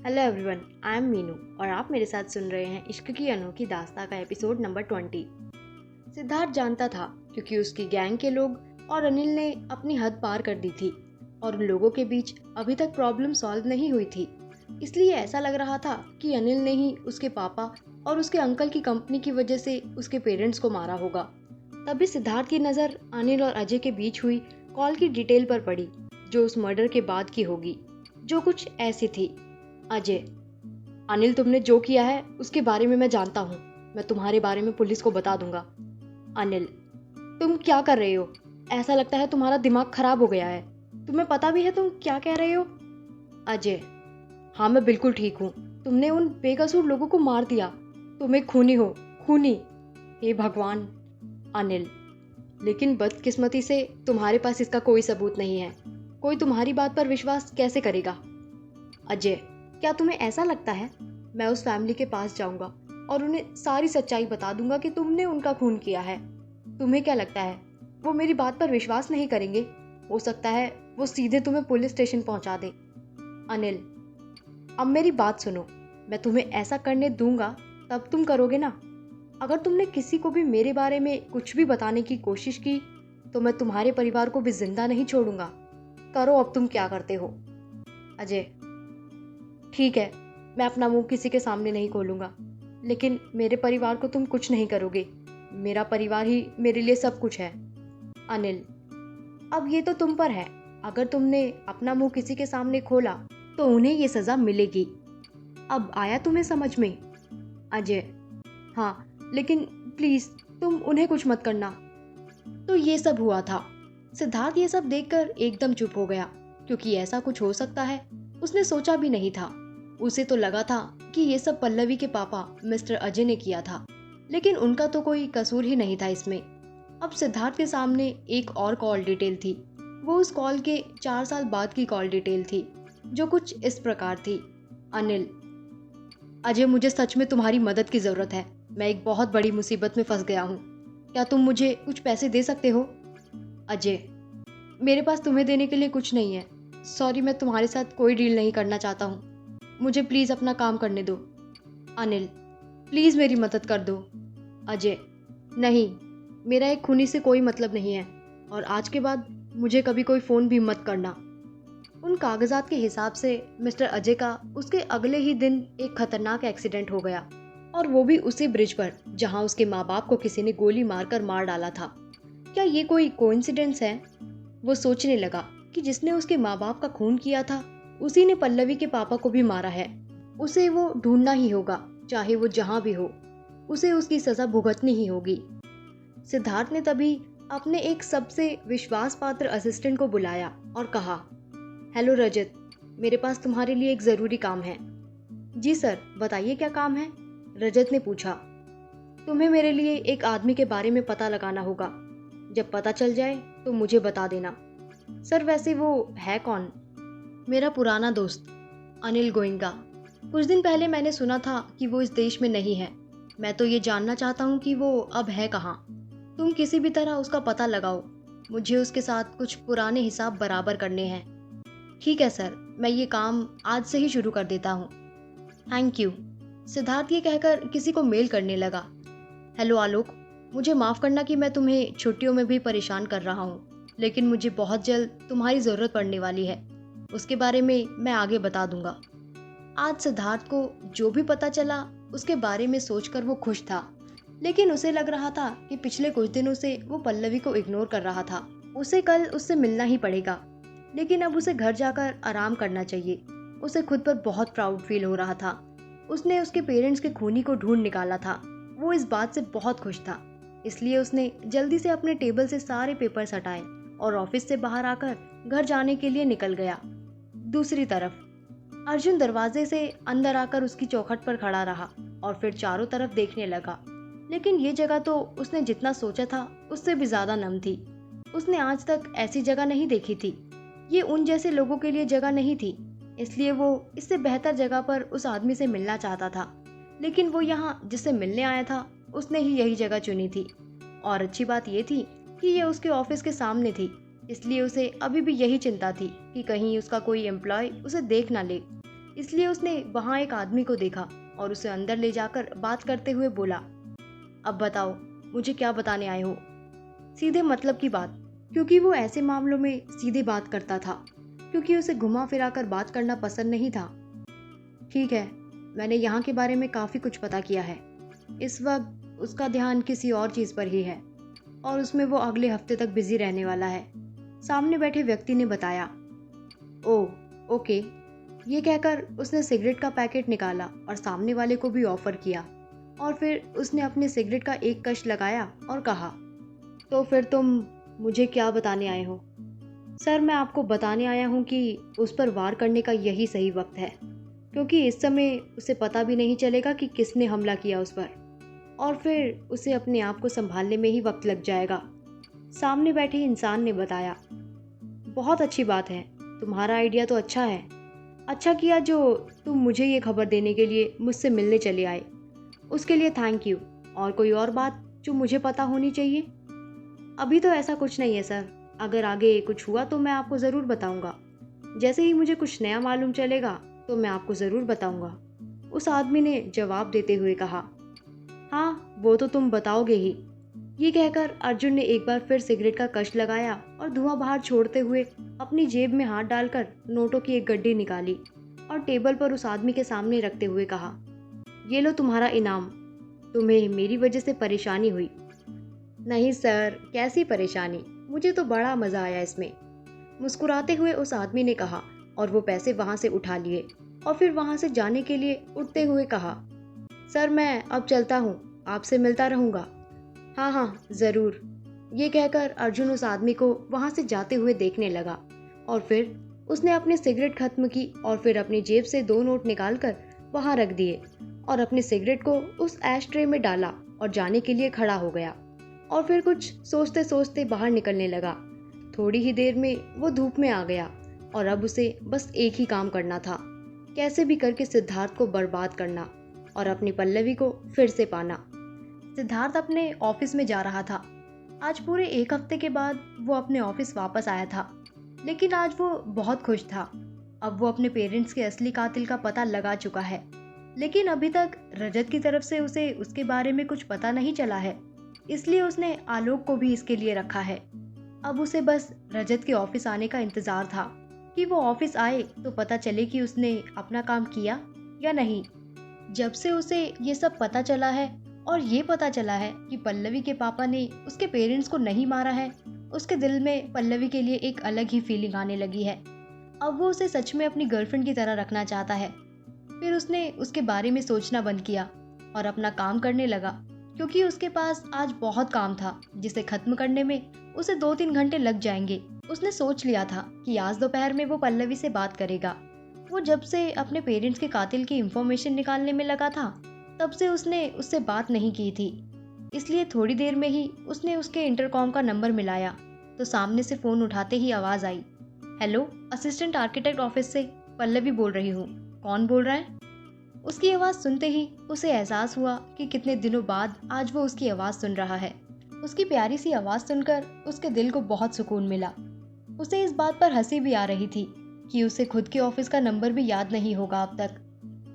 Hello everyone, I am Meenu और आप मेरे साथ सुन रहे हैं इश्क की अनोखी दास्तां का एपिसोड नंबर 20। सिद्धार्थ जानता था क्योंकि उसकी गैंग के लोग और अनिल ने अपनी हद पार कर दी थी और उन लोगों के बीच अभी तक प्रॉब्लम सॉल्व नहीं हुई थी। इसलिए ऐसा लग रहा था कि अनिल ने ही उसके पापा और उसके अंकल की कंपनी की वजह से उसके पेरेंट्स को मारा होगा। तभी सिद्धार्थ की नज़र अनिल और अजय के बीच हुई कॉल की डिटेल पर पड़ी, जो उस मर्डर के बाद की होगी, जो कुछ ऐसी थी। अजय: अनिल, तुमने जो किया है उसके बारे में मैं जानता हूँ। मैं तुम्हारे बारे में पुलिस को बता दूंगा। अनिल: तुम क्या कर रहे हो? ऐसा लगता है तुम्हारा दिमाग खराब हो गया है। तुम्हें पता भी है तुम क्या कह रहे हो? अजय: हाँ, मैं बिल्कुल ठीक हूँ। तुमने उन बेकसूर लोगों को मार दिया। तुम एक खूनी हो, खूनी। हे भगवान। अनिल: लेकिन बदकिस्मती से तुम्हारे पास इसका कोई सबूत नहीं है। कोई तुम्हारी बात पर विश्वास कैसे करेगा? अजय: क्या तुम्हें ऐसा लगता है मैं उस फैमिली के पास जाऊंगा और उन्हें सारी सच्चाई बता दूंगा कि तुमने उनका खून किया है? तुम्हें क्या लगता है वो मेरी बात पर विश्वास नहीं करेंगे? हो सकता है वो सीधे तुम्हें पुलिस स्टेशन पहुंचा दे। अनिल: अब मेरी बात सुनो। मैं तुम्हें ऐसा करने दूंगा तब तुम करोगे ना? अगर तुमने किसी को भी मेरे बारे में कुछ भी बताने की कोशिश की तो मैं तुम्हारे परिवार को भी जिंदा नहीं छोड़ूंगा। करो अब तुम क्या करते हो। अजय: ठीक है, मैं अपना मुंह किसी के सामने नहीं खोलूंगा, लेकिन मेरे परिवार को तुम कुछ नहीं करोगे। मेरा परिवार ही मेरे लिए सब कुछ है। अनिल: अब ये तो तुम पर है। अगर तुमने अपना मुंह किसी के सामने खोला तो उन्हें ये सजा मिलेगी। अब आया तुम्हें समझ में? अजय: हाँ, लेकिन प्लीज तुम उन्हें कुछ मत करना। तो ये सब हुआ था। सिद्धार्थ ये सब देखकर एकदम चुप हो गया, क्योंकि ऐसा कुछ हो सकता है उसने सोचा भी नहीं था। उसे तो लगा था कि ये सब पल्लवी के पापा मिस्टर अजय ने किया था, लेकिन उनका तो कोई कसूर ही नहीं था इसमें। अब सिद्धार्थ के सामने एक और कॉल डिटेल थी। वो उस कॉल के 4 साल बाद की कॉल डिटेल थी, जो कुछ इस प्रकार थी। अनिल: अजय, मुझे सच में तुम्हारी मदद की जरूरत है। मैं एक बहुत बड़ी मुसीबत में फंस गया हूँ। क्या तुम मुझे कुछ पैसे दे सकते हो? अजय: मेरे पास तुम्हें देने के लिए कुछ नहीं है। सॉरी, मैं तुम्हारे साथ कोई डील नहीं करना चाहता हूँ। मुझे प्लीज अपना काम करने दो। अनिल: प्लीज मेरी मदद कर दो। अजय: नहीं, मेरा एक खूनी से कोई मतलब नहीं है और आज के बाद मुझे कभी कोई फोन भी मत करना। उन कागजात के हिसाब से मिस्टर अजय का उसके अगले ही दिन एक खतरनाक एक्सीडेंट हो गया, और वो भी उसी ब्रिज पर जहां उसके माँ बाप को किसी ने गोली मारकर मार डाला था। क्या ये कोई कोइंसिडेंस है? वो सोचने लगा कि जिसने उसके माँ बाप का खून किया था उसी ने पल्लवी के पापा को भी मारा है। उसे वो ढूंढना ही होगा, चाहे वो जहां भी हो। उसे उसकी सजा भुगतनी ही होगी। सिद्धार्थ ने तभी अपने एक सबसे विश्वास पात्र असिस्टेंट को बुलाया और कहा, हेलो रजत, मेरे पास तुम्हारे लिए एक जरूरी काम है। जी सर, बताइए क्या काम है? रजत ने पूछा। तुम्हें मेरे लिए एक आदमी के बारे में पता लगाना होगा। जब पता चल जाए तो मुझे बता देना। सर, वैसे वो है कौन? मेरा पुराना दोस्त अनिल गोइंका। कुछ दिन पहले मैंने सुना था कि वो इस देश में नहीं है। मैं तो ये जानना चाहता हूँ कि वो अब है कहाँ। तुम किसी भी तरह उसका पता लगाओ। मुझे उसके साथ कुछ पुराने हिसाब बराबर करने हैं। ठीक है सर, मैं ये काम आज से ही शुरू कर देता हूँ। Thank you. सिद्धार्थ ये कहकर किसी को मेल करने लगा। हेलो आलोक, मुझे माफ़ करना कि मैं तुम्हें छुट्टियों में भी परेशान कर रहा हूँ, लेकिन मुझे बहुत जल्द तुम्हारी ज़रूरत पड़ने वाली है। उसके बारे में मैं आगे बता दूंगा। आज सिद्धार्थ को जो भी पता चला उसके बारे में सोचकर वो खुश था, लेकिन उसे लग रहा था कि पिछले कुछ दिनों से वो पल्लवी को इग्नोर कर रहा था। उसे कल उससे मिलना ही पड़ेगा, लेकिन अब उसे घर जाकर आराम करना चाहिए। उसे खुद पर बहुत प्राउड फील हो रहा था। उसने उसके पेरेंट्स के खूनी को ढूंढ निकाला था। वो इस बात से बहुत खुश था, इसलिए उसने जल्दी से अपने टेबल से सारे पेपर्स हटाए और ऑफिस से बाहर आकर घर जाने के लिए निकल गया। दूसरी तरफ अर्जुन दरवाजे से अंदर आकर उसकी चौखट पर खड़ा रहा और फिर चारों तरफ देखने लगा, लेकिन ये जगह तो उसने जितना सोचा था उससे भी ज्यादा नम थी। उसने आज तक ऐसी जगह नहीं देखी थी। ये उन जैसे लोगों के लिए जगह नहीं थी, इसलिए वो इससे बेहतर जगह पर उस आदमी से मिलना चाहता था। लेकिन वो यहाँ जिससे मिलने आया था उसने ही यही जगह चुनी थी, और अच्छी बात ये थी कि ये उसके ऑफिस के सामने थी, इसलिए उसे अभी भी यही चिंता थी कि कहीं उसका कोई एम्प्लॉय उसे देख ना ले। इसलिए उसने वहाँ एक आदमी को देखा और उसे अंदर ले जाकर बात करते हुए बोला, अब बताओ मुझे क्या बताने आए हो। सीधे मतलब की बात, क्योंकि वो ऐसे मामलों में सीधे बात करता था, क्योंकि उसे घुमा फिरा कर बात करना पसंद नहीं था। ठीक है, मैंने यहाँ के बारे में काफ़ी कुछ पता किया है। इस वक्त उसका ध्यान किसी और चीज़ पर ही है और उसमें वो अगले हफ्ते तक बिजी रहने वाला है, सामने बैठे व्यक्ति ने बताया। ओह, ओके। ये कहकर उसने सिगरेट का पैकेट निकाला और सामने वाले को भी ऑफर किया और फिर उसने अपने सिगरेट का एक कश लगाया और कहा, तो फिर तुम मुझे क्या बताने आए हो? सर, मैं आपको बताने आया हूँ कि उस पर वार करने का यही सही वक्त है, क्योंकि इस समय उसे पता भी नहीं चलेगा कि किसने हमला किया उस पर, और फिर उसे अपने आप को संभालने में ही वक्त लग जाएगा। सामने बैठे इंसान ने बताया। बहुत अच्छी बात है, तुम्हारा आइडिया तो अच्छा है। अच्छा किया जो तुम मुझे ये खबर देने के लिए मुझसे मिलने चले आए, उसके लिए थैंक यू। और कोई और बात जो मुझे पता होनी चाहिए? अभी तो ऐसा कुछ नहीं है सर, अगर आगे कुछ हुआ तो मैं आपको ज़रूर बताऊंगा। जैसे ही मुझे कुछ नया मालूम चलेगा तो मैं आपको ज़रूर बताऊंगा, उस आदमी ने जवाब देते हुए कहा। हाँ, वो तो तुम बताओगे ही। ये कहकर अर्जुन ने एक बार फिर सिगरेट का कश लगाया और धुआं बाहर छोड़ते हुए अपनी जेब में हाथ डालकर नोटों की एक गड्डी निकाली और टेबल पर उस आदमी के सामने रखते हुए कहा, ये लो तुम्हारा इनाम। तुम्हें मेरी वजह से परेशानी हुई? नहीं सर, कैसी परेशानी, मुझे तो बड़ा मज़ा आया इसमें, मुस्कुराते हुए उस आदमी ने कहा और वो पैसे वहाँ से उठा लिए और फिर वहाँ से जाने के लिए उठते हुए कहा, सर मैं अब चलता हूँ, आपसे मिलता रहूँगा। हाँ हाँ ज़रूर। ये कहकर अर्जुन उस आदमी को वहाँ से जाते हुए देखने लगा और फिर उसने अपनी सिगरेट खत्म की और फिर अपनी जेब से 2 नोट निकालकर वहाँ रख दिए और अपनी सिगरेट को उस ऐश ट्रे में डाला और जाने के लिए खड़ा हो गया और फिर कुछ सोचते सोचते बाहर निकलने लगा। थोड़ी ही देर में वो धूप में आ गया और अब उसे बस एक ही काम करना था, कैसे भी करके सिद्धार्थ को बर्बाद करना और अपनी पल्लवी को फिर से पाना। सिद्धार्थ अपने ऑफिस में जा रहा था। आज पूरे 1 हफ्ते के बाद वो अपने ऑफिस वापस आया था, लेकिन आज वो बहुत खुश था। अब वो अपने पेरेंट्स के असली कातिल का पता लगा चुका है, लेकिन अभी तक रजत की तरफ से उसे उसके बारे में कुछ पता नहीं चला है, इसलिए उसने आलोक को भी इसके लिए रखा है। अब उसे बस रजत के ऑफिस आने का इंतजार था कि वो ऑफिस आए तो पता चले कि उसने अपना काम किया या नहीं। जब से उसे ये सब पता चला है और ये पता चला है कि पल्लवी के पापा ने उसके पेरेंट्स को नहीं मारा है, उसके दिल में पल्लवी के लिए एक अलग ही फीलिंग आने लगी है। अब वो उसे सच में अपनी गर्लफ्रेंड की तरह रखना चाहता है। फिर उसने उसके बारे में सोचना बंद किया और अपना काम करने लगा, क्योंकि उसके पास आज बहुत काम था जिसे खत्म करने में उसे 2-3 घंटे लग जाएंगे। उसने सोच लिया था कि आज दोपहर में वो पल्लवी से बात करेगा। वो जब से अपने पेरेंट्स के कातिल की इंफॉर्मेशन निकालने में लगा था, तब से उसने उससे बात नहीं की थी। इसलिए थोड़ी देर में ही उसने उसके इंटरकॉम का नंबर मिलाया तो सामने से फोन उठाते ही आवाज आई, हेलो, असिस्टेंट आर्किटेक्ट ऑफिस से पल्लवी बोल रही हूँ, कौन बोल रहा है? उसकी आवाज़ सुनते ही उसे एहसास हुआ कि कितने दिनों बाद आज वो उसकी आवाज़ सुन रहा है। उसकी प्यारी सी आवाज़ सुनकर उसके दिल को बहुत सुकून मिला। उसे इस बात पर हंसी भी आ रही थी कि उसे खुद के ऑफिस का नंबर भी याद नहीं होगा अब तक।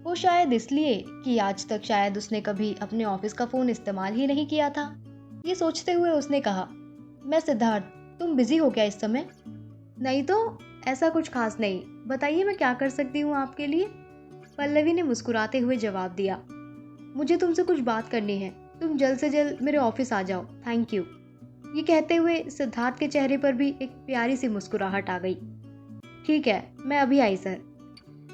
वो शायद इसलिए कि आज तक शायद उसने कभी अपने ऑफिस का फ़ोन इस्तेमाल ही नहीं किया था। ये सोचते हुए उसने कहा, मैं सिद्धार्थ, तुम बिजी हो क्या इस समय? नहीं तो, ऐसा कुछ खास नहीं, बताइए मैं क्या कर सकती हूँ आपके लिए? पल्लवी ने मुस्कुराते हुए जवाब दिया, मुझे तुमसे कुछ बात करनी है, तुम जल्द से जल्द मेरे ऑफिस आ जाओ, थैंक यू। ये कहते हुए सिद्धार्थ के चेहरे पर भी एक प्यारी सी मुस्कुराहट आ गई। ठीक है, मैं अभी आई सर।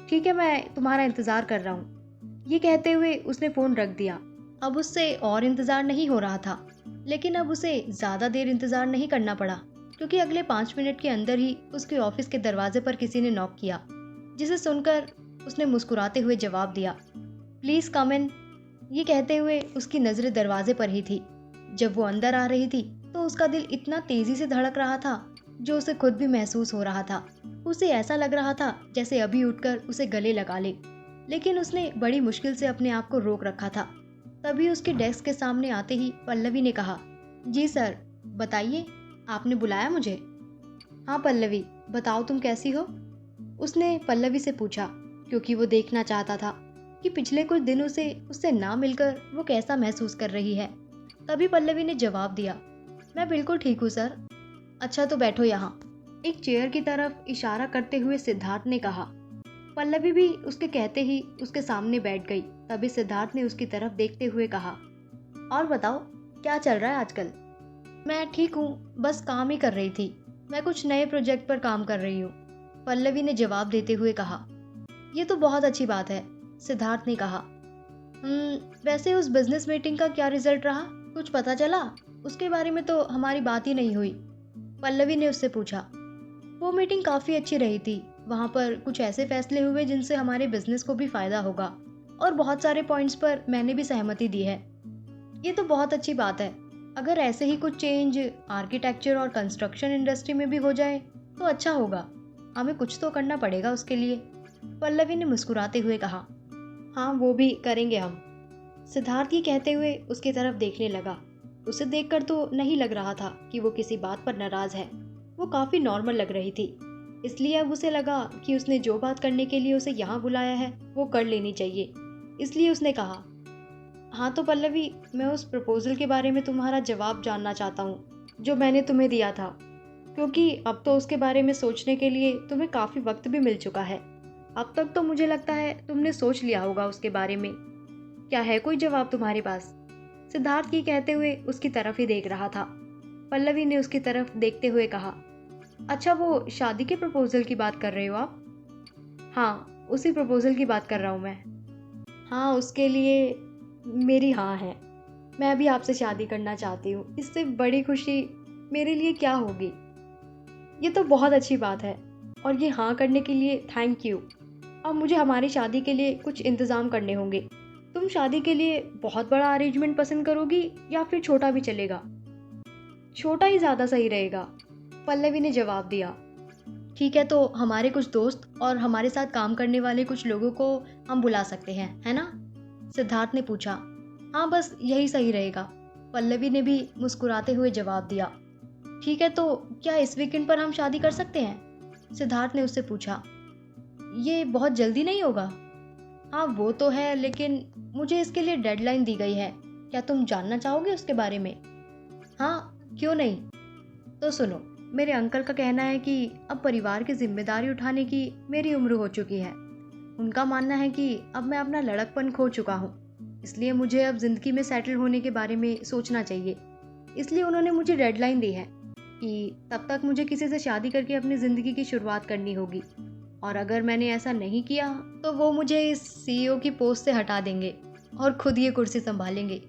ठीक है, मैं तुम्हारा इंतज़ार कर रहा हूँ। ये कहते हुए उसने फ़ोन रख दिया। अब उससे और इंतज़ार नहीं हो रहा था, लेकिन अब उसे ज़्यादा देर इंतज़ार नहीं करना पड़ा, क्योंकि अगले 5 मिनट के अंदर ही उसके ऑफिस के दरवाजे पर किसी ने नॉक किया, जिसे सुनकर उसने मुस्कुराते हुए जवाब दिया, प्लीज़ कम इन। ये कहते हुए उसकी नज़रें दरवाजे पर ही थी। जब वो अंदर आ रही थी तो उसका दिल इतना तेज़ी से धड़क रहा था जो उसे खुद भी महसूस हो रहा था। उसे ऐसा लग रहा था जैसे अभी उठकर उसे गले लगा ले, लेकिन उसने बड़ी मुश्किल से अपने आप को रोक रखा था। तभी उसके डेस्क के सामने आते ही पल्लवी ने कहा, जी सर, बताइए, आपने बुलाया मुझे? हाँ पल्लवी, बताओ तुम कैसी हो? उसने पल्लवी से पूछा। क्योंकि वो देखना चाहता था कि पिछले कुछ दिनों से उससे ना मिलकर वो कैसा महसूस कर रही है। तभी पल्लवी ने जवाब दिया, मैं बिल्कुल ठीक हूँ सर। अच्छा तो बैठो यहाँ, एक चेयर की तरफ इशारा करते हुए सिद्धार्थ ने कहा। पल्लवी भी उसके कहते ही उसके सामने बैठ गई। तभी सिद्धार्थ ने उसकी तरफ देखते हुए कहा, और बताओ क्या चल रहा है आजकल। मैं ठीक हूँ, बस काम ही कर रही थी। मैं कुछ नए प्रोजेक्ट पर काम कर रही हूँ, पल्लवी ने जवाब देते हुए कहा। ये तो बहुत अच्छी बात है, सिद्धार्थ ने कहा। वैसे उस बिजनेस मीटिंग का क्या रिजल्ट रहा, कुछ पता चला? उसके बारे में तो हमारी बात ही नहीं हुई, पल्लवी ने उससे पूछा। वो मीटिंग काफ़ी अच्छी रही थी। वहाँ पर कुछ ऐसे फैसले हुए जिनसे हमारे बिजनेस को भी फायदा होगा, और बहुत सारे पॉइंट्स पर मैंने भी सहमति दी है। ये तो बहुत अच्छी बात है। अगर ऐसे ही कुछ चेंज आर्किटेक्चर और कंस्ट्रक्शन इंडस्ट्री में भी हो जाए तो अच्छा होगा। हमें कुछ तो करना पड़ेगा उसके लिए, पल्लवी ने मुस्कुराते हुए कहा। हाँ वो भी करेंगे हम, सिद्धार्थ ये कहते हुए उसकी तरफ देखने लगा। उसे देखकर तो नहीं लग रहा था कि वो किसी बात पर नाराज है। वो काफ़ी नॉर्मल लग रही थी। इसलिए अब उसे लगा कि उसने जो बात करने के लिए उसे यहाँ बुलाया है वो कर लेनी चाहिए। इसलिए उसने कहा, हाँ तो पल्लवी, मैं उस प्रपोजल के बारे में तुम्हारा जवाब जानना चाहता हूँ जो मैंने तुम्हें दिया था, क्योंकि अब तो उसके बारे में सोचने के लिए तुम्हें काफ़ी वक्त भी मिल चुका है। अब तक तो मुझे लगता है तुमने सोच लिया होगा उसके बारे में। क्या है कोई जवाब तुम्हारे पास? सिद्धार्थ ये कहते हुए उसकी तरफ ही देख रहा था। पल्लवी ने उसकी तरफ देखते हुए कहा, अच्छा वो शादी के प्रपोजल की बात कर रहे हो आप? हाँ उसी प्रपोजल की बात कर रहा हूँ मैं। हाँ उसके लिए मेरी हाँ है। मैं भी आपसे शादी करना चाहती हूँ। इससे बड़ी खुशी मेरे लिए क्या होगी। ये तो बहुत अच्छी बात है, और ये हाँ करने के लिए थैंक यू। अब मुझे हमारी शादी के लिए कुछ इंतज़ाम करने होंगे। तुम शादी के लिए बहुत बड़ा अरेंजमेंट पसंद करोगी या फिर छोटा भी चलेगा? छोटा ही ज़्यादा सही रहेगा, पल्लवी ने जवाब दिया। ठीक है तो हमारे कुछ दोस्त और हमारे साथ काम करने वाले कुछ लोगों को हम बुला सकते हैं, है ना? सिद्धार्थ ने पूछा। हाँ बस यही सही रहेगा, पल्लवी ने भी मुस्कुराते हुए जवाब दिया। ठीक है तो क्या इस वीकेंड पर हम शादी कर सकते हैं? सिद्धार्थ ने उससे पूछा। ये बहुत जल्दी नहीं होगा? हाँ वो तो है, लेकिन मुझे इसके लिए डेडलाइन दी गई है। क्या तुम जानना चाहोगे उसके बारे में? हाँ क्यों नहीं। तो सुनो, मेरे अंकल का कहना है कि अब परिवार की जिम्मेदारी उठाने की मेरी उम्र हो चुकी है। उनका मानना है कि अब मैं अपना लड़कपन खो चुका हूँ, इसलिए मुझे अब जिंदगी में सेटल होने के बारे में सोचना चाहिए। इसलिए उन्होंने मुझे डेडलाइन दी है कि तब तक मुझे किसी से शादी करके अपनी ज़िंदगी की शुरुआत करनी होगी, और अगर मैंने ऐसा नहीं किया तो वो मुझे इस सीईओ की पोस्ट से हटा देंगे और खुद ये कुर्सी संभालेंगे।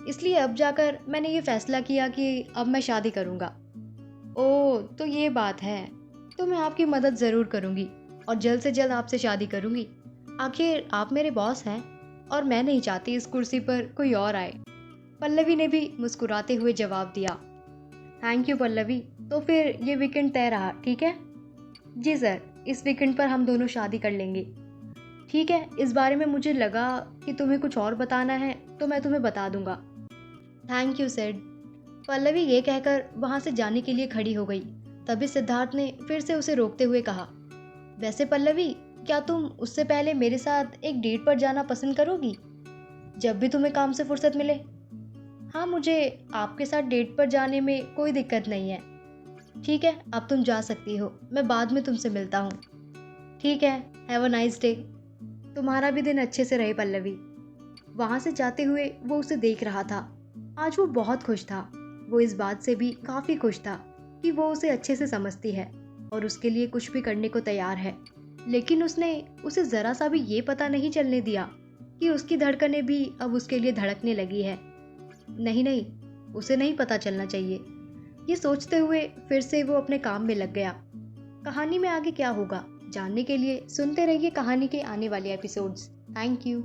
इसलिए अब जाकर मैंने ये फैसला किया कि अब मैं शादी करूँगा। ओह तो ये बात है, तो मैं आपकी मदद ज़रूर करूँगी और जल्द से जल्द आपसे शादी करूँगी। आखिर आप मेरे बॉस हैं और मैं नहीं चाहती इस कुर्सी पर कोई और आए, पल्लवी ने भी मुस्कुराते हुए जवाब दिया। थैंक यू पल्लवी, तो फिर ये वीकेंड तय रहा, ठीक है? जी सर, इस वीकेंड पर हम दोनों शादी कर लेंगे। ठीक है, इस बारे में मुझे लगा कि तुम्हें कुछ और बताना है तो मैं तुम्हें बता दूंगा। Thank you sir. पल्लवी ये कहकर वहाँ से जाने के लिए खड़ी हो गई। तभी सिद्धार्थ ने फिर से उसे रोकते हुए कहा, वैसे पल्लवी, क्या तुम उससे पहले मेरे साथ एक डेट पर जाना पसंद करोगी, जब भी तुम्हें काम से फुर्सत मिले? हाँ मुझे आपके साथ डेट पर जाने में कोई दिक्कत नहीं है। ठीक है अब तुम जा सकती हो, मैं बाद में तुमसे मिलता हूँ। ठीक है, हैव अ नाइस डे। तुम्हारा भी दिन अच्छे से रहे पल्लवी। वहाँ से जाते हुए वो उसे देख रहा था। आज वो बहुत खुश था। वो इस बात से भी काफ़ी खुश था कि वो उसे अच्छे से समझती है और उसके लिए कुछ भी करने को तैयार है। लेकिन उसने उसे ज़रा सा भी ये पता नहीं चलने दिया कि उसकी धड़कनें भी अब उसके लिए धड़कने लगी है। नहीं नहीं, उसे नहीं पता चलना चाहिए। ये सोचते हुए फिर से वो अपने काम में लग गया। कहानी में आगे क्या होगा जानने के लिए सुनते रहिए कहानी के आने वाले एपिसोड्स। Thank you.